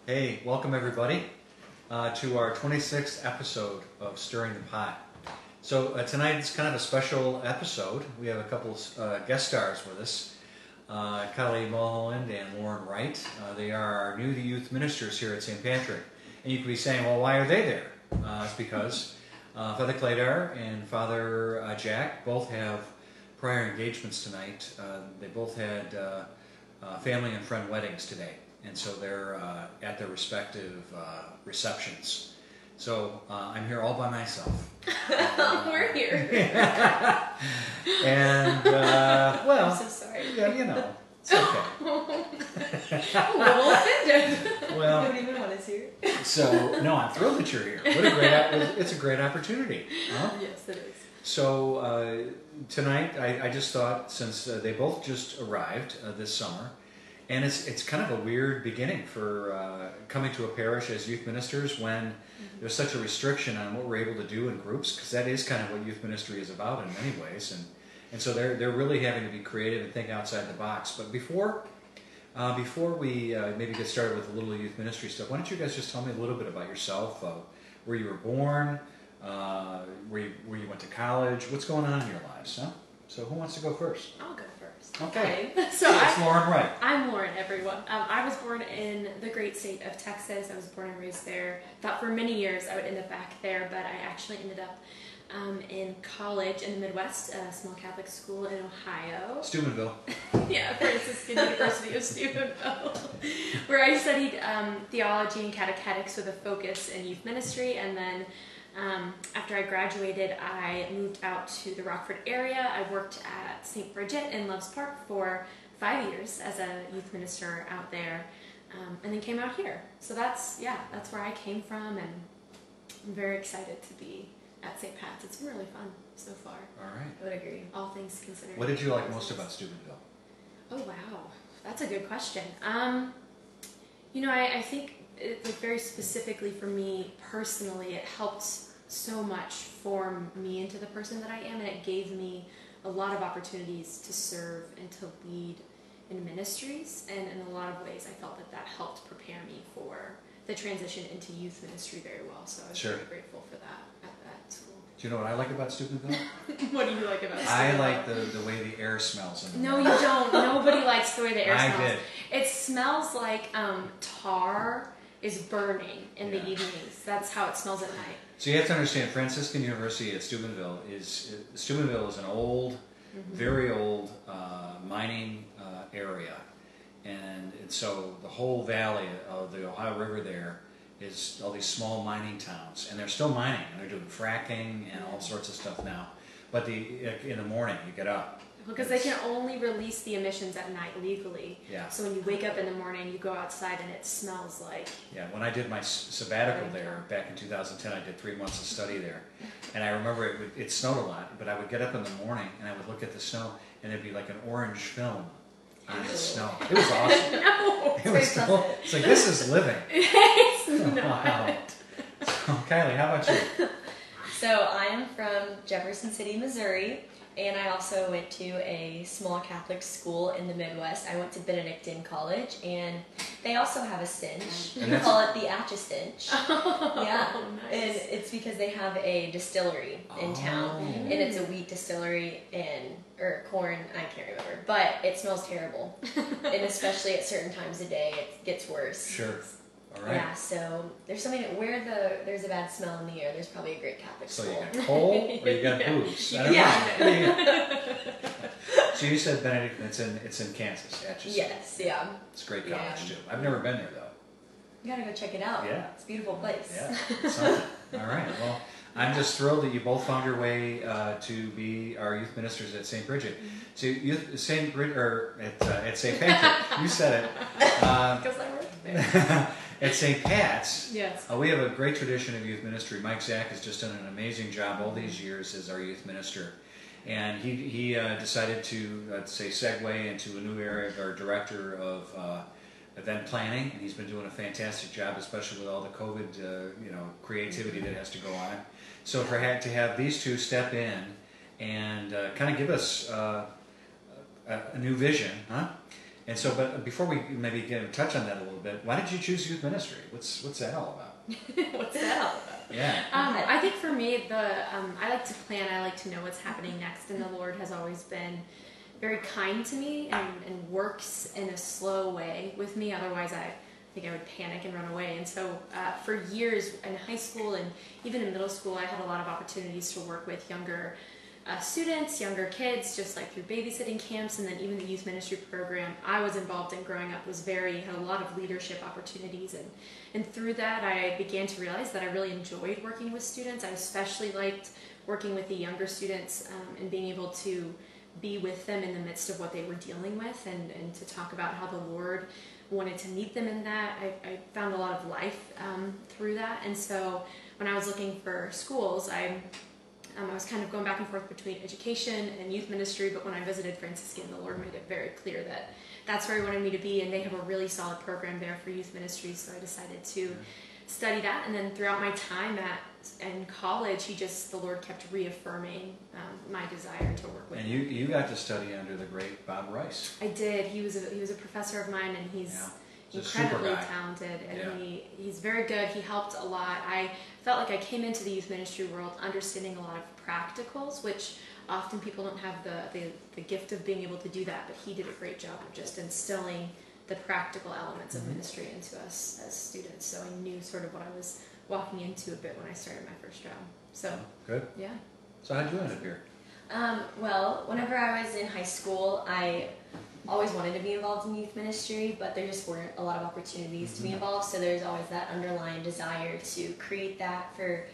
Hey, welcome everybody to our 26th episode of Stirring the Pot. So tonight is kind of a special episode. We have a couple guest stars with us, Kylie Mulholland and Lauren Wright. They are our new youth ministers here at St. Patrick. And you could be saying, well, why are they there? It's because Father Cladar and Father Jack both have prior engagements tonight. They both had family and friend weddings today. And so they're at their respective receptions. So I'm here all by myself. We're here. And, well, I'm so sorry. Yeah, you know, it's okay. I'm a little offended. Well, Nobody even want us here. So, no, I'm thrilled that you're here. What a great, it's a great opportunity. Huh? Yes, it is. So tonight, I just thought, since they both just arrived this summer, and it's kind of a weird beginning for coming to a parish as youth ministers when there's such a restriction on what we're able to do in groups, because that is kind of what youth ministry is about in many ways, and so they're really having to be creative and think outside the box. But before we maybe get started with a little youth ministry stuff, why don't you guys just tell me a little bit about yourself, where you were born, where you went to college, what's going on in your lives, huh? So who wants to go first? I'll go first. Okay. So it's Lauren Wright. I'm Lauren, everyone. I was born in the great state of Texas. I was born and raised there. Thought for many years I would end up back there, but I actually ended up in college in the Midwest, a small Catholic school in Ohio. Steubenville. Yeah, Franciscan University of Steubenville, where I studied theology and catechetics with a focus in youth ministry, and then after I graduated, I moved out to the Rockford area. I worked at St. Bridget in Loves Park for 5 years as a youth minister out there, and then came out here. So that's where I came from, and I'm very excited to be at St. Pat's. It's been really fun so far. All right. I would agree, all things considered. What did you like most about Steubenville? Oh, wow. That's a good question. I think very specifically for me personally, it helped so much form me into the person that I am, and it gave me a lot of opportunities to serve and to lead in ministries, and in a lot of ways I felt that helped prepare me for the transition into youth ministry very well, so I was very grateful for that at that school. Do you know what I like about Steubenville? What do you like about Steubenville? I like the way the air smells. No, you don't. Nobody likes the way the air smells. I did. It smells like tar is burning in the evenings. That's how it smells at night. So you have to understand, Franciscan University at Steubenville is an old, very old mining area, and so the whole valley of the Ohio River there is all these small mining towns, and they're still mining, and they're doing fracking and all sorts of stuff now. But in the morning you get up. Because they can only release the emissions at night legally. Yeah. So when you wake up in the morning, you go outside and it smells like... Yeah, when I did my sabbatical there back in 2010, I did 3 months of study there. And I remember it snowed a lot, but I would get up in the morning and I would look at the snow and there'd be like an orange film on the snow. It was awesome. No, it's like, this is living. It's not. Wow. So, Kylie, how about you? So I am from Jefferson City, Missouri, and I also went to a small Catholic school in the Midwest. I went to Benedictine College, and they also have a stench. We call it the Atcha-stench. Yeah, Nice. and it's because they have a distillery in town, and it's a wheat distillery or corn, I can't remember, but it smells terrible, and especially at certain times of day, it gets worse. Sure. All right. Yeah, so there's something where there's a bad smell in the air. There's probably a great Catholic So school. you got coal or you got booze? I don't know. So you said Benedict, it's in Kansas, Atchison. Yes, yeah. It's a great college too. I've never been there though. You gotta go check it out. Yeah. It's a beautiful place. Yeah, something. All right. Well, I'm just thrilled that you both found your way to be our youth ministers at St. Bridget. So at St. Patrick, you said it. Because I worked there. At St. Pat's, Yes. we have a great tradition of youth ministry. Mike Zach has just done an amazing job all these years as our youth minister. And he decided to, segue into a new area of our director of event planning, and he's been doing a fantastic job, especially with all the COVID, creativity that has to go on. So to have these two step in and kind of give us a new vision, huh? And so, but before we maybe touch on that a little bit, why did you choose youth ministry? What's that all about? What's that all about? Yeah. I think for me, I like to plan. I like to know what's happening next, and the Lord has always been very kind to me and works in a slow way with me. Otherwise, I think I would panic and run away. And so for years in high school and even in middle school, I had a lot of opportunities to work with younger students, younger kids, just like through babysitting camps, and then even the youth ministry program I was involved in growing up had a lot of leadership opportunities, and through that I began to realize that I really enjoyed working with students. I especially liked working with the younger students and being able to be with them in the midst of what they were dealing with, and to talk about how the Lord wanted to meet them in that. I found a lot of life through that. And so when I was looking for schools, I was kind of going back and forth between education and youth ministry, but when I visited Franciscan, the Lord made it very clear that that's where He wanted me to be, and they have a really solid program there for youth ministry, so I decided to study that. And then throughout my time in college, the Lord kept reaffirming my desire to work with And him. you got to study under the great Bob Rice. I did. He was a professor of mine, and he's He's a super incredibly guy. talented, and he's very good. He helped a lot. I felt like I came into the youth ministry world understanding a lot of practicals, which often people don't have the gift of being able to do that, but he did a great job of just instilling the practical elements of ministry into us as students. So I knew sort of what I was walking into a bit when I started my first job. So Good. yeah. So how'd you end up here? Well, whenever I was in high school, I always wanted to be involved in youth ministry, but there just weren't a lot of opportunities to be involved, so there's always that underlying desire to create that for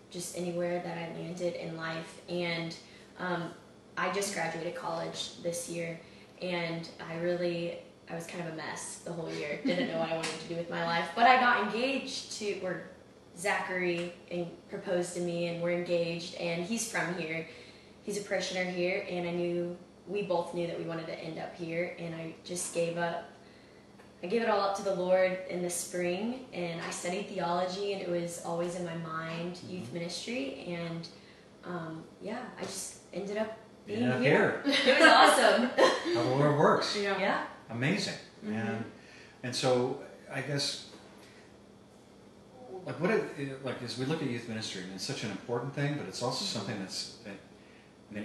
just anywhere that I landed in life. And I just graduated college this year, and I was kind of a mess the whole year. Didn't know what I wanted to do with my life, but I got engaged Zachary proposed to me, and we're engaged, and he's from here. He's a parishioner here, and we both knew that we wanted to end up here, and I just gave it all up to the Lord in the spring, and I studied theology, and it was always in my mind, youth ministry, and I just ended up being here. It was awesome. How the Lord works. Yeah. Amazing. And so I guess, as we look at youth ministry, and it's such an important thing, but it's also something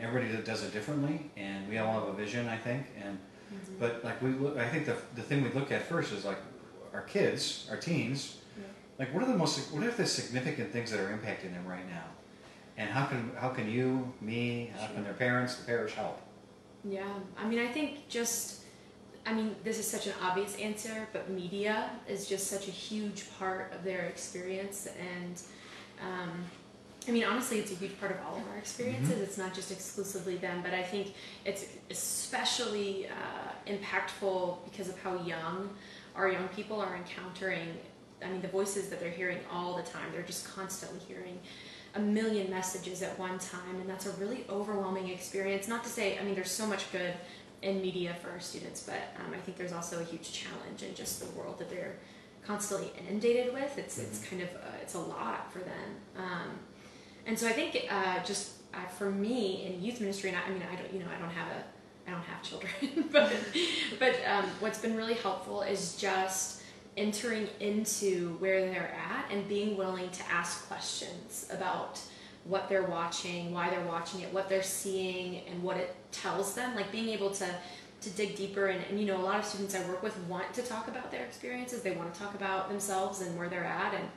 everybody does it differently, and we all have a vision, I think, but I think the thing we look at first is like our kids, our teens, like what are the significant things that are impacting them right now, and how can you, me, how can their parents, the parish help? Yeah, I think this is such an obvious answer, but media is just such a huge part of their experience, and honestly, it's a huge part of all of our experiences. It's not just exclusively them, but I think it's especially impactful because of how young our young people are encountering, the voices that they're hearing all the time. They're just constantly hearing a million messages at one time, and that's a really overwhelming experience. Not to say, there's so much good in media for our students, but I think there's also a huge challenge in just the world that they're constantly inundated with. It's kind of it's a lot for them. And so I think for me in youth ministry, and I don't have children, but what's been really helpful is just entering into where they're at and being willing to ask questions about what they're watching, why they're watching it, what they're seeing, and what it tells them. Like being able to dig deeper, and a lot of students I work with want to talk about their experiences. They want to talk about themselves and where they're at, and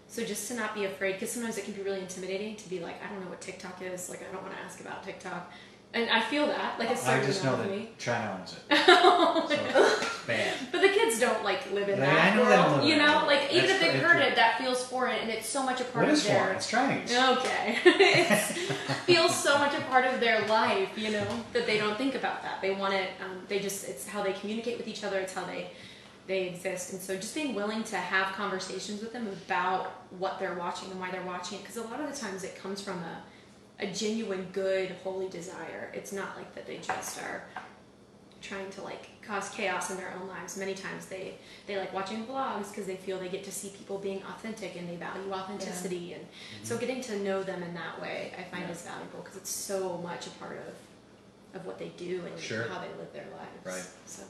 so just to not be afraid, because sometimes it can be really intimidating to be like, I don't know what TikTok is, like I don't want to ask about TikTok. And I feel that, like it's I starting just to know know that me. China owns it. Oh, So it's bad. but the kids don't live in I that know they don't world, live in that world. even That's if they've very heard true. it, that feels foreign, and it's so much a part What of is their. foreign? It's Chinese. Okay, it feels so much a part of their life, that they don't think about that. They want it. It's how they communicate with each other. It's how they exist, and so just being willing to have conversations with them about what they're watching and why they're watching it, because a lot of the times it comes from a genuine, good, holy desire. It's not like that they just are trying to cause chaos in their own lives. Many times they like watching vlogs because they feel they get to see people being authentic and they value authenticity, and so getting to know them in that way I find is valuable, because it's so much a part what they do and Sure. how they live their lives. Right. So.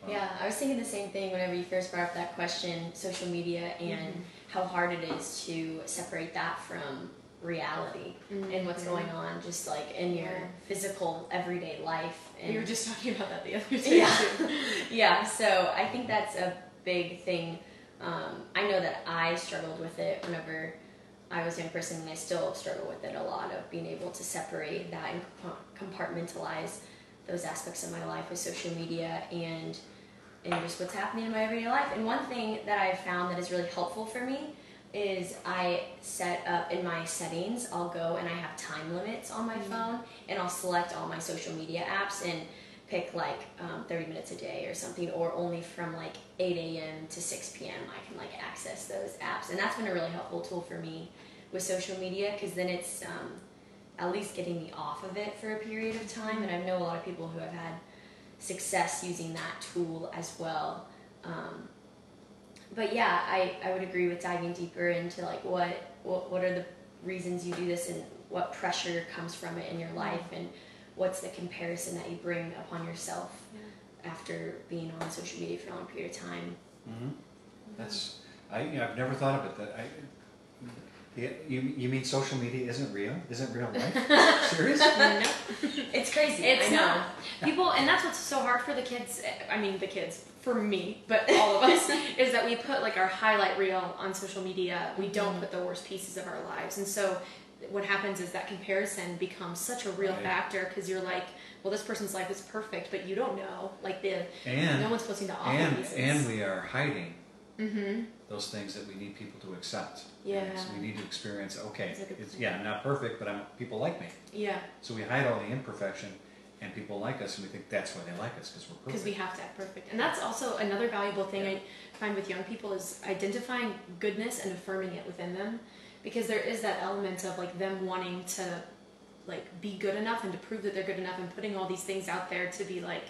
Wow. Yeah, I was thinking the same thing whenever you first brought up that question, social media, and how hard it is to separate that from reality and what's going on just like in your physical everyday life. And We were just talking about that the other day too. Yeah, so I think that's a big thing. I know that I struggled with it whenever I was a young person, and I still struggle with it a lot, of being able to separate that and compartmentalize those aspects of my life with social media and just what's happening in my everyday life. And one thing that I've found that is really helpful for me is I set up in my settings, I'll go and I have time limits on my phone, and I'll select all my social media apps and pick like 30 minutes a day or something, or only from like 8 a.m. to 6 p.m. I can like access those apps. And that's been a really helpful tool for me with social media, because then it's at least getting me off of it for a period of time. And I know a lot of people who have had success using that tool as well. But yeah, I would agree with diving deeper into like what are the reasons you do this, and what pressure comes from it in your life, and what's the comparison that you bring upon yourself after being on social media for a long period of time. That's I've never thought of it that you mean social media isn't real? Isn't real life? Seriously? No. It's crazy. It's I know. not. People, and that's what's so hard for the kids. I mean, the kids, for me, but all of us, is that we put like our highlight reel on social media. We don't put the worst pieces of our lives. And so what happens is that comparison becomes such a real factor, because you're like, well, this person's life is perfect, but you don't know. Like no one's posting the awful pieces. And we are hiding those things that we need people to accept. Yeah. So we need to experience, okay, That's a good it's, point. I'm not perfect, but people like me. Yeah. So we hide all the imperfection, and people like us, and we think that's why they like us, because we're perfect. Because we have to act perfect. And that's also another valuable thing I find with young people, is identifying goodness and affirming it within them. Because there is that element of like them wanting to like be good enough and to prove that they're good enough, and putting all these things out there to be like,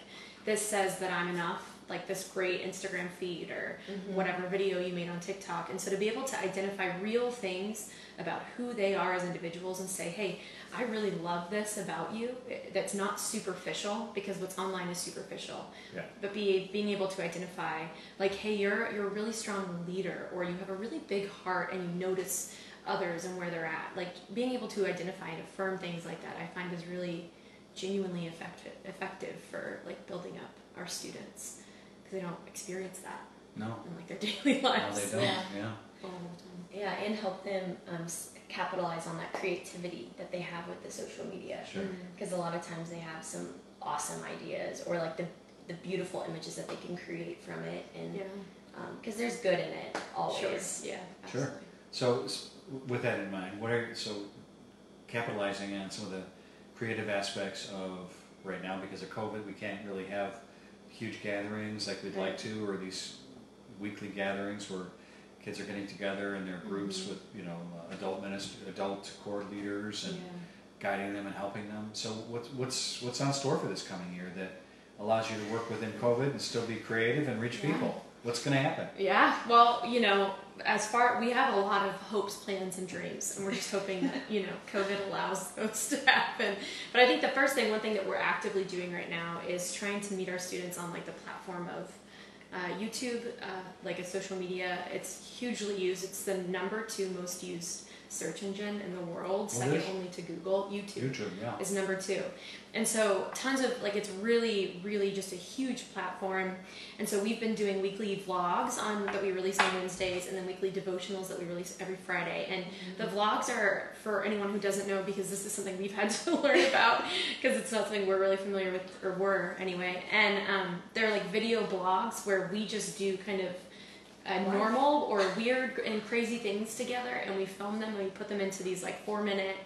this says that I'm enough, like this great Instagram feed or whatever video you made on TikTok. And so to be able to identify real things about who they are as individuals and say, hey, I really love this about you, that's not superficial, because what's online is superficial. Yeah. But being able to identify like, hey, you're a really strong leader, or you have a really big heart and you notice others and where they're at. Like being able to identify and affirm things like that, I find is really genuinely effective for like building up our students, because they don't experience that in like their daily lives. No, they don't. Yeah. All the time. Yeah, and help them capitalize on that creativity that they have with the social media. Sure. Because a lot of times they have some awesome ideas, or like the beautiful images that they can create from it, and because there's good in it always. Sure. Yeah. Sure. Absolutely. So with that in mind, capitalizing on some of the creative aspects of right now, because of COVID, we can't really have huge gatherings like we'd like to, or these weekly gatherings where kids are getting together in their groups with adult core leaders and guiding them and helping them. So what's on store for this coming year that allows you to work within COVID and still be creative and reach people? What's going to happen? Yeah, well, we have a lot of hopes, plans, and dreams, and we're just hoping that, COVID allows those to happen. But I think one thing that we're actively doing right now is trying to meet our students on like the platform of YouTube, like a social media. It's hugely used. It's the #2 most used search engine in the world, second only to Google. YouTube is #2. And so tons of, like, it's really, really just a huge platform. And so we've been doing weekly vlogs that we release on Wednesdays, and then weekly devotionals that we release every Friday. And the vlogs are, for anyone who doesn't know, because this is something we've had to learn about, because it's not something we're really familiar with, or were anyway. And they're like video blogs where we just do kind of normal or weird and crazy things together, and we film them and we put them into these like 4-minute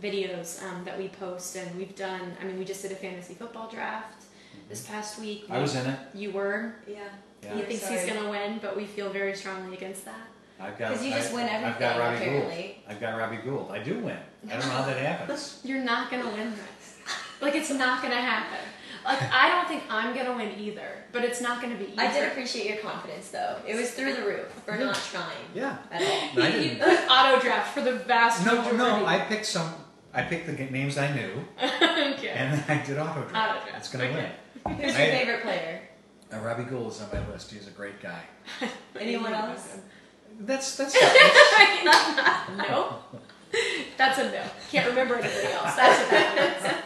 videos that we post. And we've done, we just did a fantasy football draft this past week. I was in it. You were? Yeah. He thinks he's going to win, but we feel very strongly against that. Because you just win everything, I've got Robbie apparently. Gould. I've got Robbie Gould. I do win. I don't know how that happens. You're not going to win this. Like, it's not going to happen. Like, I don't think I'm going to win either, but it's not going to be either. I did appreciate your confidence, though. It was through the roof for not trying Yeah. at all. I You didn't. put auto draft for the vast majority. No, I picked some I picked the names I knew, Okay. and then I did auto draft. Auto draft, It's going to okay. win. Who's your favorite player? Robbie Gould is on my list. He's a great guy. Anyone else? That's No. That's a no. Can't remember anybody else. That's what that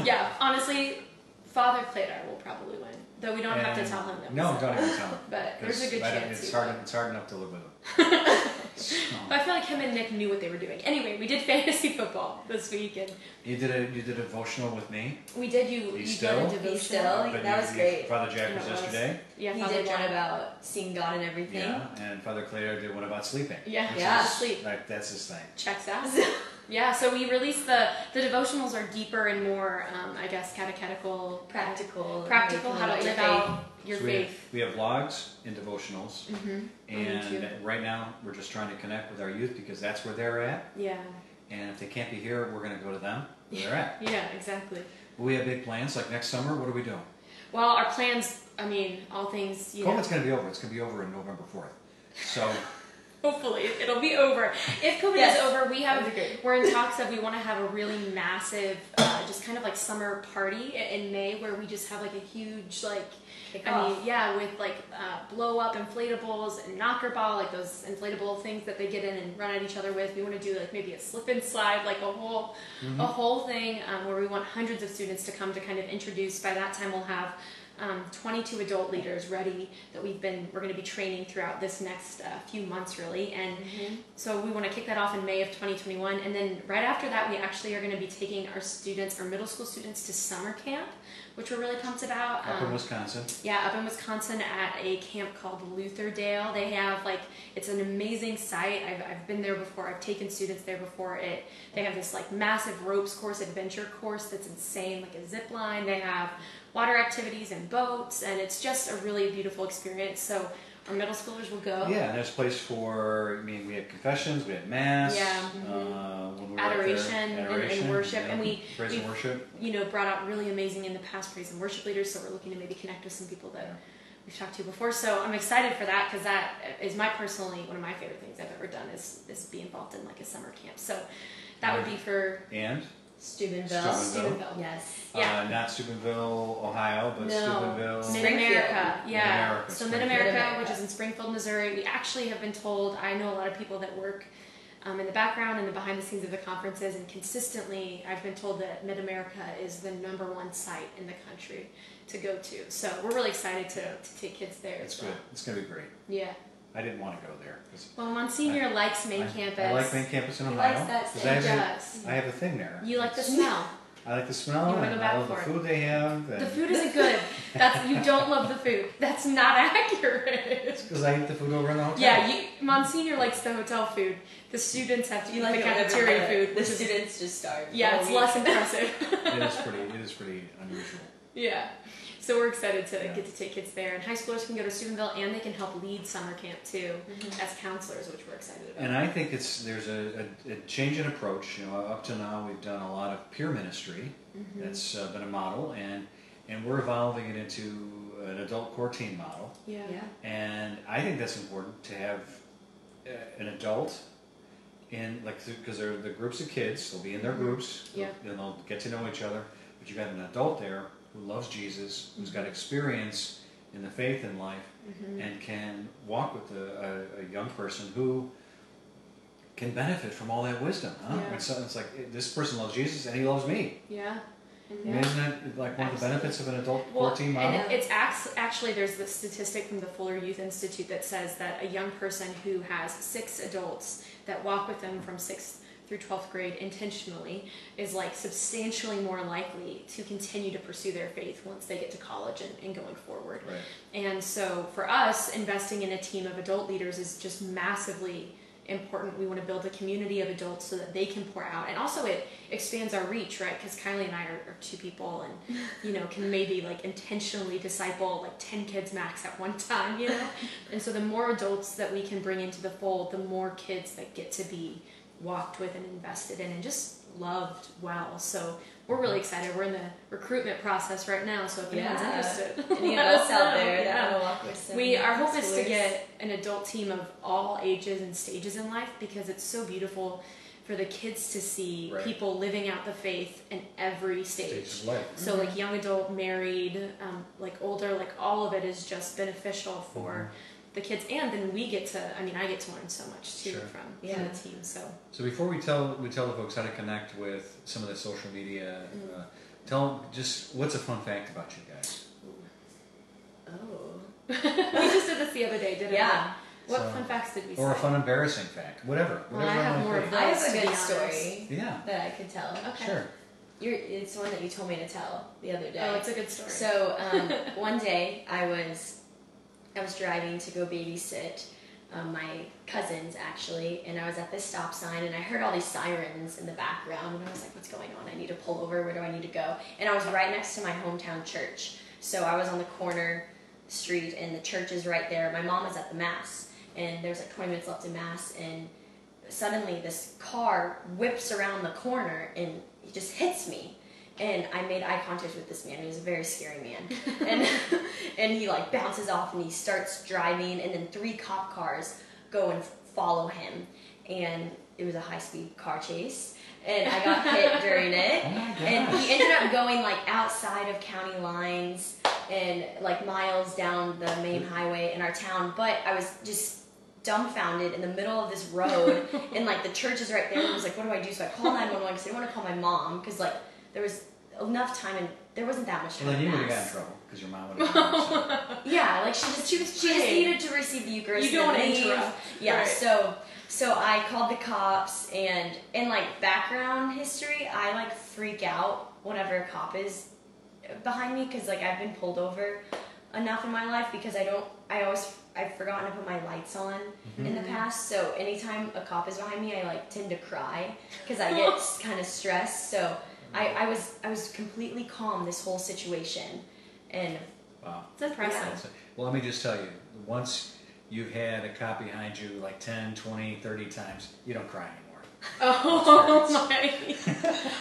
is. Yeah, honestly, Father Clayton will probably win. Though we don't have to tell him that. No, don't even tell him. But there's a good chance. It's hard enough to live with him. But I feel like him and Nick knew what they were doing. Anyway, we did fantasy football this week, and You did a devotional with me. we did you still? did a devotional. Still? But that was great. Father Jack Yeah, was it was. yesterday. Yeah, He Father did one Jack. about seeing God and everything. Yeah, and Father Clayton did one about sleeping. Yeah, which Yeah. is, sleep. Like, that's his thing. Checks out. Yeah, so we released the devotionals are deeper and more, I guess, catechetical, Practical. practical, how to about your live out your So faith. we have vlogs and devotionals, Mm-hmm. and right now we're just trying to connect with our youth because that's where they're at. Yeah. And if they can't be here, we're going to go to them where they're at. Yeah, exactly. We have big plans. Like next summer, what are we doing? Well, our plans, I mean, all things, you know. COVID's going to be over. It's going to be over in November 4th. So Hopefully, it'll be over. If COVID Yes, is over, that'd be great. we're in talks that we want to have a really massive, just kind of like summer party in May where we just have like a huge like, with like blow up inflatables and knocker ball, like those inflatable things that they get in and run at each other with. We want to do like maybe a slip and slide, like a whole thing where we want hundreds of students to come to kind of introduce. By that time, we'll have 22 adult leaders ready that we're going to be training throughout this next few months really, and so we want to kick that off in May of 2021, and then right after that we actually are going to be taking our middle school students to summer camp, which we're really pumped about. up in Wisconsin. Yeah, up in Wisconsin at a camp called Lutherdale. They have it's an amazing site. I've been there before. I've taken students there before. They have this like massive ropes course, adventure course that's insane, like a zip line. They have water activities and boats, and it's just a really beautiful experience. So our middle schoolers will go. Yeah, and there's a place for, we had confessions, we had mass, Yeah. when we were Adoration, up there, and worship, yeah, and praise and worship. brought out really amazing in the past praise and worship leaders. So we're looking to maybe connect with some people that we've talked to before. So I'm excited for that because that is personally one of my favorite things I've ever done is be involved in like a summer camp. So that would be for And Steubenville. Yes. Yeah. not Steubenville, Ohio, but No. Steubenville. Mid-America, yeah. Mid-America, So Springfield. Mid-America, which is in Springfield, Missouri. We actually have been told, I know a lot of people that work in the background and the behind the scenes of the conferences, and consistently I've been told that Mid-America is the #1 site in the country to go to. So we're really excited to take kids there. It's as well. good. It's going to be great. Yeah. I didn't want to go there. 'Cause Well, Monsignor likes main campus. I like main campus in He Ohio. likes that 'cause same I have a thing there. You like the smell. I like the smell You wanna and go back I love the for it. food they have. The food isn't good. You don't love the food. That's not accurate. Because I eat the food over in the hotel. Yeah, Monsignor likes the hotel food. The students have to eat the cafeteria food. The which is, students just starve. yeah, it's less impressive. It is pretty unusual. Yeah. So we're excited to get to take kids there. And high schoolers can go to Steubenville and they can help lead summer camp too as counselors, which we're excited about. And I think there's a change in approach. Up to now we've done a lot of peer ministry. That's been a model, and we're evolving it into an adult core team model. Yeah. And I think that's important to have an adult in, because they're the groups of kids. They'll be in their groups. Yeah. And they'll get to know each other. But you got an adult there who loves Jesus, who's got experience in the faith in life, and can walk with a young person who can benefit from all that wisdom. Huh? Yeah. It's like, this person loves Jesus and he loves me. Yeah. I mean, isn't that like one of the benefits of an adult core team model? And it's actually, there's this statistic from the Fuller Youth Institute that says that a young person who has 6 adults that walk with them from 6th through 12th grade intentionally is like substantially more likely to continue to pursue their faith once they get to college and going forward. Right. And so for us, investing in a team of adult leaders is just massively important. We want to build a community of adults so that they can pour out, and also it expands our reach, right? Because Kylie and I are 2 people, and can maybe like intentionally disciple like 10 kids max at one time, and so the more adults that we can bring into the fold, the more kids that get to be walked with and invested in and just loved well. So we're really excited. We're in the recruitment process right now, so if anyone's interested, any of let us out know. there that want to walk with some Our hope is to schoolers. get an adult team of all ages and stages in life, because it's so beautiful for the kids to see Right. people living out the faith in every stage. Stages of life. So like young adult, married, like older, like all of it is just beneficial for the kids, and then we get to. I mean, I get to learn so much too Sure. from Yeah. the team. So before we tell the folks how to connect with some of the social media, tell them just what's a fun fact about you guys. Oh. we just did this the other day, didn't Yeah. we? What So- fun facts did we say? Or a fun embarrassing fact, whatever. Well, I Whatever have you more wanna of pick. I have to a be good honest. story Yeah, that I could tell. Okay. sure. It's one that you told me to tell the other day. Oh, it's a good story. So one day I was driving to go babysit my cousins actually, and I was at this stop sign and I heard all these sirens in the background and I was like, what's going on? I need to pull over. Where do I need to go? And I was right next to my hometown church. So I was on the corner street and the church is right there. My mom was at the mass and there's like 20 minutes left in mass, and suddenly this car whips around the corner and he just hits me. And I made eye contact with this man. He was a very scary man. And he like bounces off and he starts driving, and then 3 cop cars go and follow him. And it was a high-speed car chase. And I got hit during it. Oh my And gosh. he ended up going like outside of county lines and like miles down the main highway in our town. But I was just dumbfounded in the middle of this road, and like the church is right there. And I was like, what do I do? So I called 911 because I didn't want to call my mom, because like there was enough time and there wasn't that much time. Well, then you to would have got in mass. trouble because your mom would have gotten Yeah, like she just needed to receive the Eucharist. You don't and want to leave. interrupt. Yeah, Right. so I called the cops, and in like background history, I like freak out whenever a cop is behind me, because like I've been pulled over enough in my life because I've forgotten to put my lights on in the past. So anytime a cop is behind me, I like tend to cry because I get kind of stressed. So I was completely calm this whole situation, and Wow. It's impressive. Yeah. Well, let me just tell you, once you've had a cop behind you like 10, 20, 30 times, you don't cry anymore. Oh my!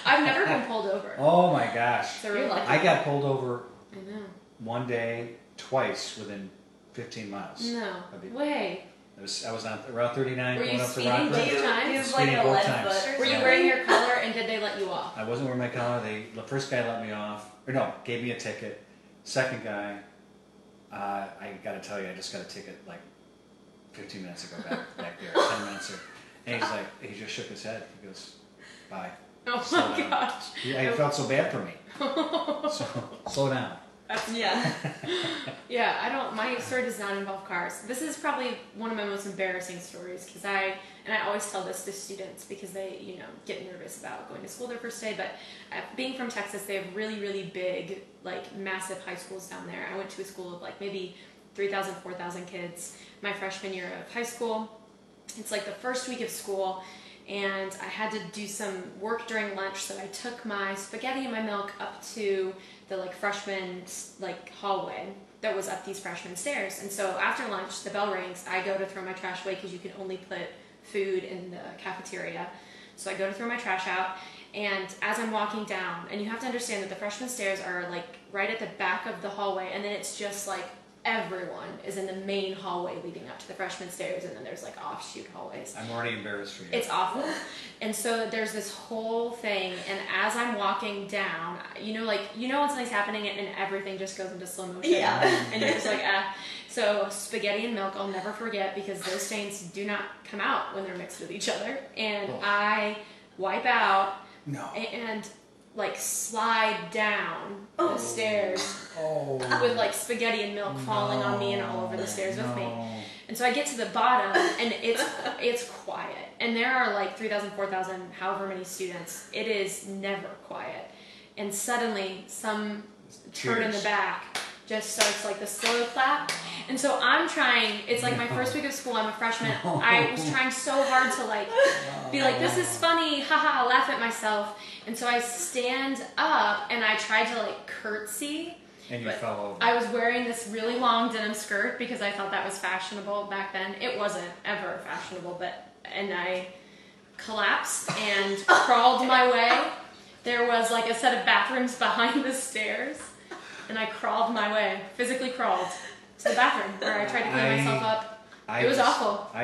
I've never been pulled over. Oh my gosh. So really, You're lucky. I got pulled over I know. one day, twice within 15 miles. No Of it. way. I was on Route 39 Were going you up to speeding Rockford. both times? You have like Speeding a both lead times. foot or Were you something? wearing your collar, and did they let you off? I wasn't wearing my collar. The first guy let me off. Or no, gave me a ticket. Second guy, I got to tell you, I just got a ticket like 15 minutes ago back there, 10 minutes ago. And he's like, he just shook his head. He goes, bye. Oh Slow my down. gosh! He felt so bad for me. So slow down. Yeah. Yeah, I don't. My story does not involve cars. This is probably one of my most embarrassing stories because I always tell this to students because they, get nervous about going to school their first day. But being from Texas, they have really, really big, like massive high schools down there. I went to a school of like maybe 3,000, 4,000 kids my freshman year of high school. It's like the first week of school, and I had to do some work during lunch, so I took my spaghetti and my milk up to the like freshman like hallway that was up these freshman stairs. And so after lunch, the bell rings. I go to throw my trash away because you can only put food in the cafeteria. So I go to throw my trash out, and as I'm walking down, and you have to understand that the freshman stairs are like right at the back of the hallway, and then it's just like everyone is in the main hallway leading up to the freshman stairs, and then there's like offshoot hallways. I'm already embarrassed for you. It's awful. And so there's this whole thing, and as I'm walking down, when something's happening and everything just goes into slow motion. Yeah. And you're just like, ah. So spaghetti and milk, I'll never forget, because those stains do not come out when they're mixed with each other. And Oh. I wipe out No. and like slide down the stairs Oh. with like spaghetti and milk falling on me and all over the stairs with me. No. And so I get to the bottom, and it's quiet. And there are like 3,000, 4,000, however many students. It is never quiet. And suddenly, some turn in the Cheers. back just starts like the slow clap. And so I'm trying. It's like my first week of school. I'm a freshman. I was trying so hard to like be like, this is funny, haha, laugh at myself. And so I stand up and I tried to like curtsy. And you But fell over. I was wearing this really long denim skirt because I thought that was fashionable back then. It wasn't ever fashionable, and I collapsed and crawled my way. There was like a set of bathrooms behind the stairs, and I crawled my way, physically crawled to the bathroom where I tried to clean myself up, It was awful. I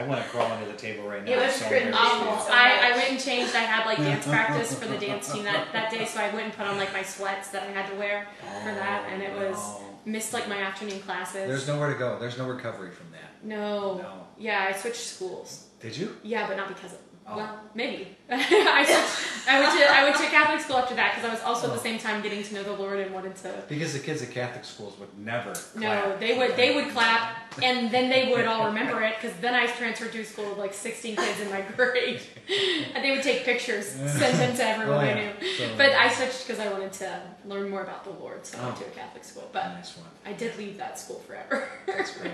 want to crawl under the table right now. It was So cringy. embarrassed. Awful. I went and changed. I had like dance practice for the dance team that day, so I went and put on like my sweats that I had to wear for that, and it was missed like my afternoon classes. There's nowhere to go. There's no recovery from that. No. No. Yeah, I switched schools. Did you? Yeah, but not because of. Oh. Well, maybe. I went to Catholic school after that because I was also at the same time getting to know the Lord and wanted to. Because the kids at Catholic schools would never. No, clap. they would clap, and then they would all remember it because then I transferred to a school with like 16 kids in my grade, and they would take pictures, send them to everyone I knew. So, But I switched because I wanted to learn more about the Lord, so I went to a Catholic school. But nice one. I did leave that school forever. That's great.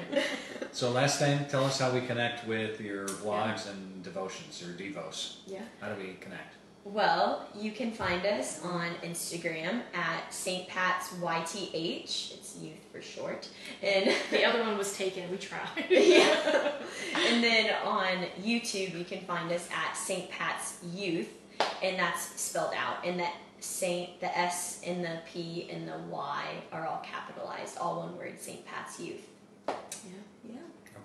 So last time, tell us how we connect with your vlogs and devotions or devos. Yeah. How do we connect? Well, you can find us on Instagram at St. Pat's YTH. It's youth for short. And The other one was taken. We tried. yeah. And then on YouTube, you can find us at St. Pat's Youth, and that's spelled out. And that Saint, the S and the P and the Y are all capitalized, all one word, St. Pat's Youth. Yeah.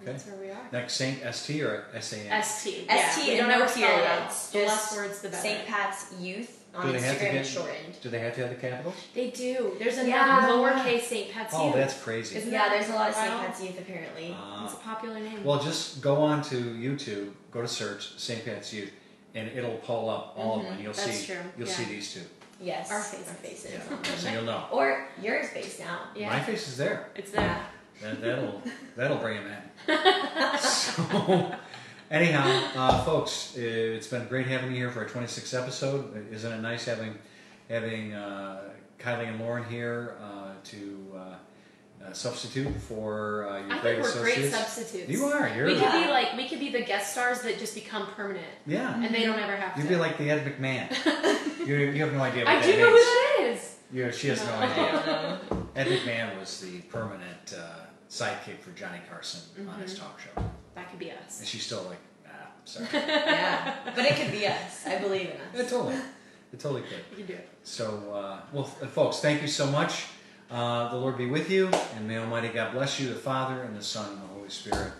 Okay. That's where we are. Next, Saint ST or SAN? ST. ST we and don't no ever spell it out. periods. The less Just words, the better. St. Pat's Youth on Do they have to Instagram get- is shortened. Do they have to have the capitals? They do. There's another Yeah. lowercase St. Pat's Oh, Youth. that's crazy. Isn't Yeah, that there's a lot of St. wild? Pat's Youth apparently. It's a popular name. Well, just go on to YouTube, go to search St. Pat's Youth, and it'll pull up all of them, and you'll That's see true, you'll yeah. see these two. Yes, Our faces. Yeah. So you'll know. Or yours face now. Yeah. My face is there. It's there. That'll bring him in. So, anyhow, folks, it's been great having you here for our 26th episode. Isn't it nice having Kylie and Lauren here to substitute for your I great think we're associates? great substitutes. You are. You're. We could be the guest stars that just become permanent, Yeah. and they don't ever have to. You'd be like the Ed McMahon. you have no idea what I that do know who means. that is. She has no idea. Ed McMahon was the permanent sidekick for Johnny Carson on his talk show. That could be us. And she's still like, sorry. Yeah, but it could be us. I believe in us. It totally could. You can do it. So, folks, thank you so much. The Lord be with you, and may Almighty God bless you, the Father, and the Son, and the Holy Spirit.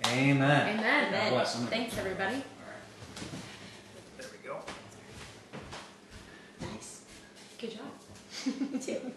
Amen. Amen. God bless. Thanks, everybody. All right. There we go. Nice. Good job. Too.